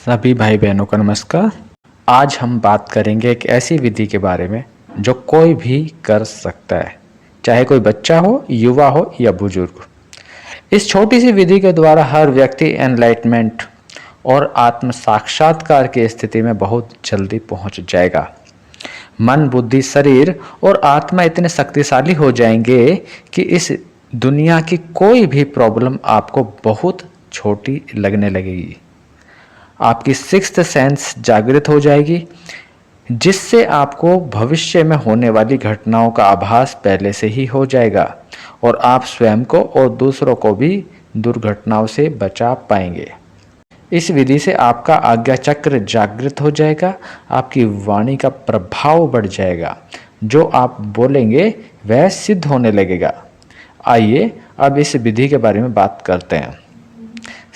सभी भाई बहनों को नमस्कार। आज हम बात करेंगे एक ऐसी विधि के बारे में जो कोई भी कर सकता है, चाहे कोई बच्चा हो, युवा हो या बुजुर्ग। इस छोटी सी विधि के द्वारा हर व्यक्ति एनलाइटमेंट और आत्म साक्षात्कार की स्थिति में बहुत जल्दी पहुंच जाएगा। मन, बुद्धि, शरीर और आत्मा इतने शक्तिशाली हो जाएंगे कि इस दुनिया की कोई भी प्रॉब्लम आपको बहुत छोटी लगने लगेगी। आपकी सिक्स्थ सेंस जागृत हो जाएगी, जिससे आपको भविष्य में होने वाली घटनाओं का आभास पहले से ही हो जाएगा और आप स्वयं को और दूसरों को भी दुर्घटनाओं से बचा पाएंगे। इस विधि से आपका आज्ञा चक्र जागृत हो जाएगा, आपकी वाणी का प्रभाव बढ़ जाएगा, जो आप बोलेंगे वह सिद्ध होने लगेगा। आइए अब इस विधि के बारे में बात करते हैं।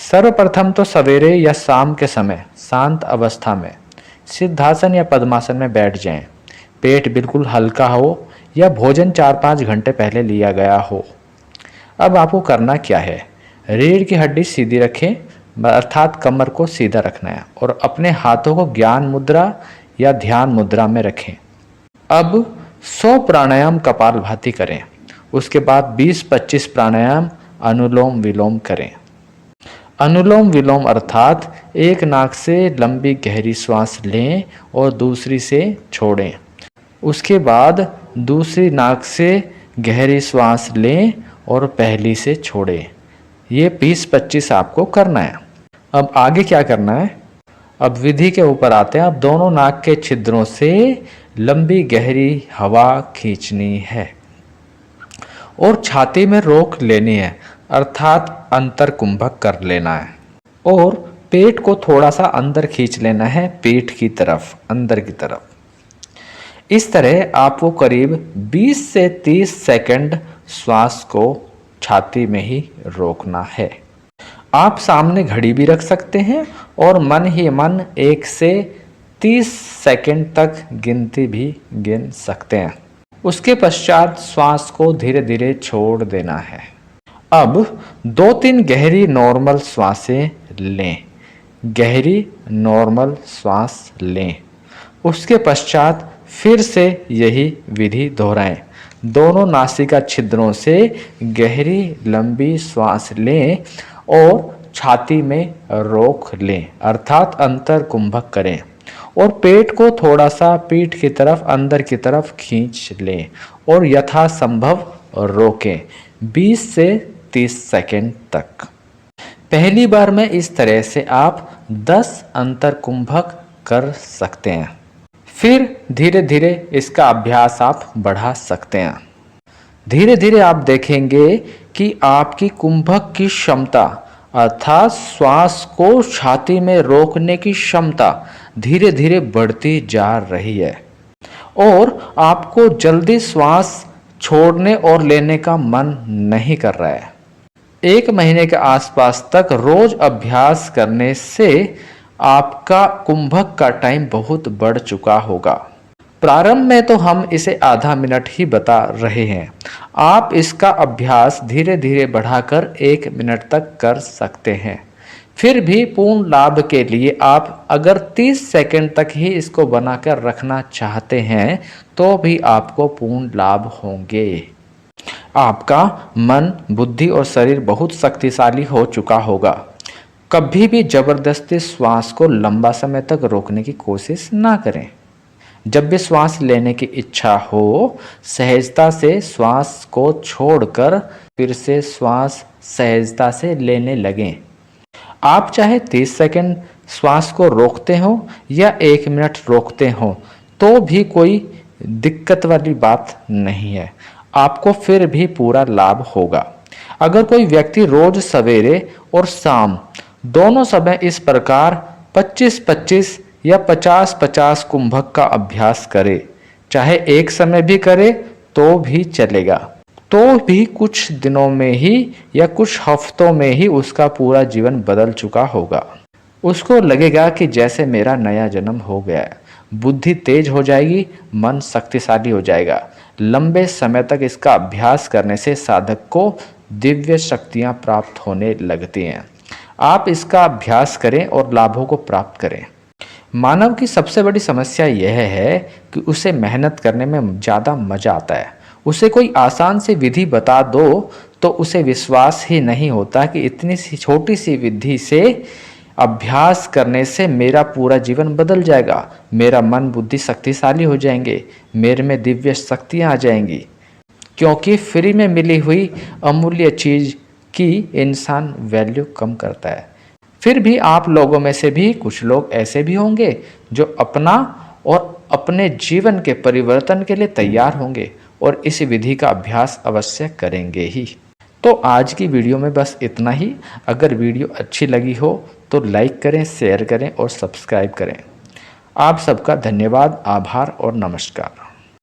सर्वप्रथम तो सवेरे या शाम के समय शांत अवस्था में सिद्धासन या पद्मासन में बैठ जाएं। पेट बिल्कुल हल्का हो या भोजन 4-5 घंटे पहले लिया गया हो। अब आपको करना क्या है? रीढ़ की हड्डी सीधी रखें, अर्थात कमर को सीधा रखना है और अपने हाथों को ज्ञान मुद्रा या ध्यान मुद्रा में रखें। अब 100 प्राणायाम कपालभाति करें। उसके बाद 20-25 प्राणायाम अनुलोम विलोम करें। अनुलोम विलोम अर्थात एक नाक से लंबी गहरी श्वास लें और दूसरी से छोड़ें। उसके बाद दूसरी नाक से गहरी श्वास लें और पहली से छोड़ें। ये 20-25 आपको करना है। अब आगे क्या करना है? अब विधि के ऊपर आते हैं। अब दोनों नाक के छिद्रों से लंबी गहरी हवा खींचनी है और छाती में रोक लेनी है, अर्थात अंतर कुंभक कर लेना है और पेट को थोड़ा सा अंदर खींच लेना है, पीठ की तरफ, अंदर की तरफ। इस तरह आपको करीब 20 से 30 सेकंड श्वास को छाती में ही रोकना है। आप सामने घड़ी भी रख सकते हैं और मन ही मन 1 से 30 सेकंड तक गिनती भी गिन सकते हैं। उसके पश्चात श्वास को धीरे धीरे छोड़ देना है। अब 2-3 गहरी नॉर्मल श्वासें लें। गहरी नॉर्मल श्वास लें। उसके पश्चात फिर से यही विधि दोहराएं। दोनों नासिका छिद्रों से गहरी लंबी श्वास लें और छाती में रोक लें, अर्थात अंतर कुंभक करें और पेट को थोड़ा सा पीठ की तरफ, अंदर की तरफ खींच लें और यथासंभव रोकें 20 से 30 सेकंड तक। पहली बार में इस तरह से आप 10 अंतर कुंभक कर सकते हैं। फिर धीरे धीरे इसका अभ्यास आप बढ़ा सकते हैं। धीरे धीरे आप देखेंगे कि आपकी कुंभक की क्षमता, अर्थात श्वास को छाती में रोकने की क्षमता धीरे धीरे बढ़ती जा रही है और आपको जल्दी श्वास छोड़ने और लेने का मन नहीं कर रहा है। 1 महीने के आसपास तक रोज अभ्यास करने से आपका कुंभक का टाइम बहुत बढ़ चुका होगा। प्रारंभ में तो हम इसे आधा मिनट ही बता रहे हैं। आप इसका अभ्यास धीरे धीरे बढ़ाकर 1 मिनट तक कर सकते हैं। फिर भी पूर्ण लाभ के लिए आप अगर 30 सेकंड तक ही इसको बनाकर रखना चाहते हैं तो भी आपको पूर्ण लाभ होंगे। आपका मन, बुद्धि और शरीर बहुत शक्तिशाली हो चुका होगा। कभी भी जबरदस्ती श्वास को लंबा समय तक रोकने की कोशिश ना करें। जब भी श्वास लेने की इच्छा हो, सहजता से श्वास को छोड़कर फिर से श्वास सहजता से लेने लगें। आप चाहे 30 सेकंड श्वास को रोकते हो या 1 मिनट रोकते हो तो भी कोई दिक्कत वाली बात नहीं है। आपको फिर भी पूरा लाभ होगा। अगर कोई व्यक्ति रोज सवेरे और शाम दोनों समय इस प्रकार 25-25 या 50-50 कुंभक का अभ्यास करे, चाहे एक समय भी करे तो भी चलेगा, तो भी कुछ दिनों में ही या कुछ हफ्तों में ही उसका पूरा जीवन बदल चुका होगा। उसको लगेगा कि जैसे मेरा नया जन्म हो गया है। बुद्धि तेज हो जाएगी, मन शक्तिशाली हो जाएगा। लंबे समय तक इसका अभ्यास करने से साधक को दिव्य शक्तियां प्राप्त होने लगती हैं। आप इसका अभ्यास करें और लाभों को प्राप्त करें। मानव की सबसे बड़ी समस्या यह है कि उसे मेहनत करने में ज़्यादा मजा आता है। उसे कोई आसान सी विधि बता दो तो उसे विश्वास ही नहीं होता कि इतनी सी छोटी सी विधि से अभ्यास करने से मेरा पूरा जीवन बदल जाएगा, मेरा मन बुद्धि शक्तिशाली हो जाएंगे, मेरे में दिव्य शक्तियाँ आ जाएंगी। क्योंकि फ्री में मिली हुई अमूल्य चीज़ की इंसान वैल्यू कम करता है। फिर भी आप लोगों में से भी कुछ लोग ऐसे भी होंगे जो अपना और अपने जीवन के परिवर्तन के लिए तैयार होंगे और इस विधि का अभ्यास अवश्य करेंगे ही। तो आज की वीडियो में बस इतना ही। अगर वीडियो अच्छी लगी हो तो लाइक करें, शेयर करें और सब्सक्राइब करें। आप सबका धन्यवाद, आभार और नमस्कार।